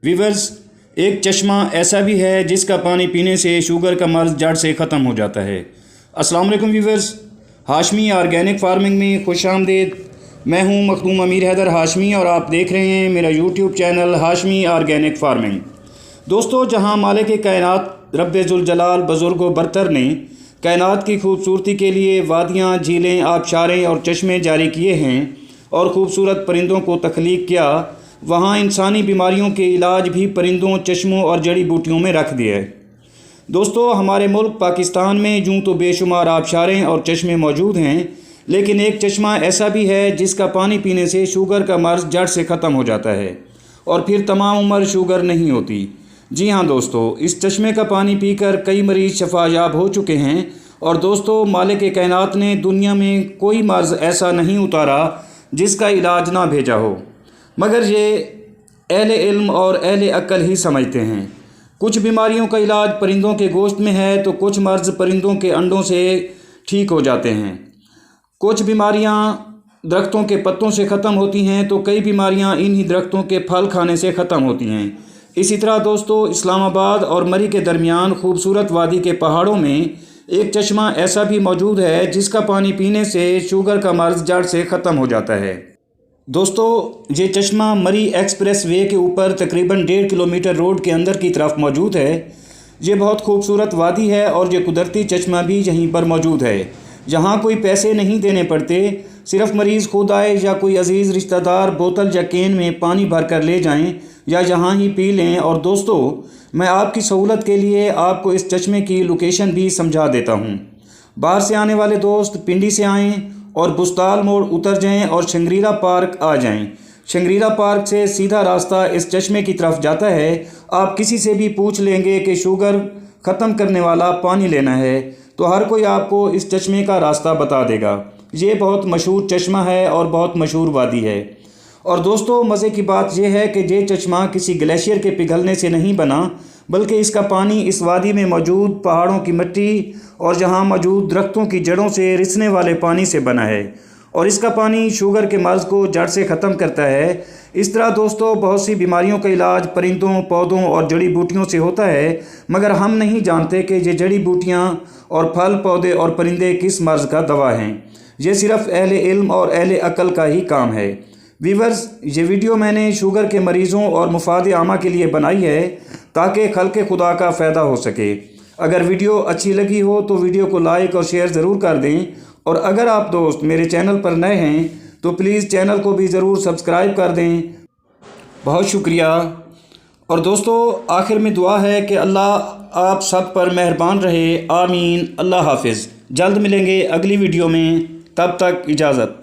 Viewers, एक चश्मा ऐसा भी है जिसका पानी पीने से शुगर का मर्ज़ जड़ से ख़त्म हो जाता है। अस्सलाम वालेकुम वीवर्स, हाशमी ऑर्गेनिक फार्मिंग में खुश आमदीद। मैं हूं मखदूम अमीर हैदर हाशमी और आप देख रहे हैं मेरा YouTube channel Hashmi organic farming. दोस्तों, जहां मालिक कायनात रब्बे जुल जलाल बुज़ुर्ग बरतर ने कायनात की खूबसूरती के लिए वादियाँ, झीलें, आबशारें और चश्मे जारी किए हैं और ख़ूबसूरत परिंदों को तख्लीक किया, वहाँ इंसानी बीमारियों के इलाज भी परिंदों, चश्मों और जड़ी बूटियों में रख दिया है। दोस्तों, हमारे मुल्क पाकिस्तान में यूँ तो बेशुमार आबशारें और चश्मे मौजूद हैं, लेकिन एक चश्मा ऐसा भी है जिसका पानी पीने से शुगर का मर्ज़ जड़ से ख़त्म हो जाता है और फिर तमाम उम्र शुगर नहीं होती। जी हाँ दोस्तों, इस चश्मे का पानी पीकर कई मरीज़ शफायाब हो चुके हैं। और दोस्तों, मालिक कायनात ने दुनिया में कोई मर्ज़ ऐसा नहीं उतारा जिसका इलाज ना भेजा हो, मगर ये अहले इल्म और अहले अक्ल ही समझते हैं। कुछ बीमारियों का इलाज परिंदों के गोश्त में है तो कुछ मर्ज़ परिंदों के अंडों से ठीक हो जाते हैं। कुछ बीमारियां दरख्तों के पत्तों से ख़त्म होती हैं तो कई बीमारियां इन्हीं दरख्तों के फल खाने से ख़त्म होती हैं। इसी तरह दोस्तों, इस्लामाबाद और मरी के दरमियान खूबसूरत वादी के पहाड़ों में एक चश्मा ऐसा भी मौजूद है जिसका पानी पीने से शुगर का मर्ज़ जड़ से ख़त्म हो जाता है। दोस्तों, ये चश्मा मरी एक्सप्रेस वे के ऊपर तकरीबन 1.5 किलोमीटर रोड के अंदर की तरफ मौजूद है। ये बहुत खूबसूरत वादी है और ये कुदरती चश्मा भी यहीं पर मौजूद है। यहाँ कोई पैसे नहीं देने पड़ते, सिर्फ मरीज़ खुद आए या कोई अजीज़ रिश्तेदार बोतल या कैन में पानी भर कर ले जाएं या यहाँ ही पी लें। और दोस्तों, मैं आपकी सहूलत के लिए आपको इस चश्मे की लोकेशन भी समझा देता हूँ। बाहर से आने वाले दोस्त पिंडी से आएँ और बुस्ताल मोड़ उतर जाएं और शंग्रीला पार्क आ जाएं। शंग्रीला पार्क से सीधा रास्ता इस चश्मे की तरफ जाता है। आप किसी से भी पूछ लेंगे कि शुगर ख़त्म करने वाला पानी लेना है तो हर कोई आपको इस चश्मे का रास्ता बता देगा। ये बहुत मशहूर चश्मा है और बहुत मशहूर वादी है। और दोस्तों, मज़े की बात यह है कि ये चश्मा किसी ग्लेशियर के पिघलने से नहीं बना, बल्कि इसका पानी इस वादी में मौजूद पहाड़ों की मिट्टी और जहाँ मौजूद दरख्तों की जड़ों से रिसने वाले पानी से बना है और इसका पानी शुगर के मर्ज़ को जड़ से ख़त्म करता है। इस तरह दोस्तों, बहुत सी बीमारियों का इलाज परिंदों, पौधों और जड़ी बूटियों से होता है, मगर हम नहीं जानते कि ये जड़ी बूटियाँ और फल, पौधे और परिंदे किस मर्ज़ का दवा हैं। ये सिर्फ़ अहले इल्म और अहले अक्ल का ही काम है। वीवर्स, ये वीडियो मैंने शुगर के मरीज़ों और मुफाद आमा के लिए बनाई है ताकि खल्क़े खुदा का फ़ायदा हो सके। अगर वीडियो अच्छी लगी हो तो वीडियो को लाइक और शेयर ज़रूर कर दें। और अगर आप दोस्त मेरे चैनल पर नए हैं तो प्लीज़ चैनल को भी ज़रूर सब्सक्राइब कर दें। बहुत शुक्रिया। और दोस्तों, आखिर में दुआ है कि अल्लाह आप सब पर मेहरबान रहे। आमीन। अल्लाह हाफिज़। जल्द मिलेंगे अगली वीडियो में, तब तक इजाज़त।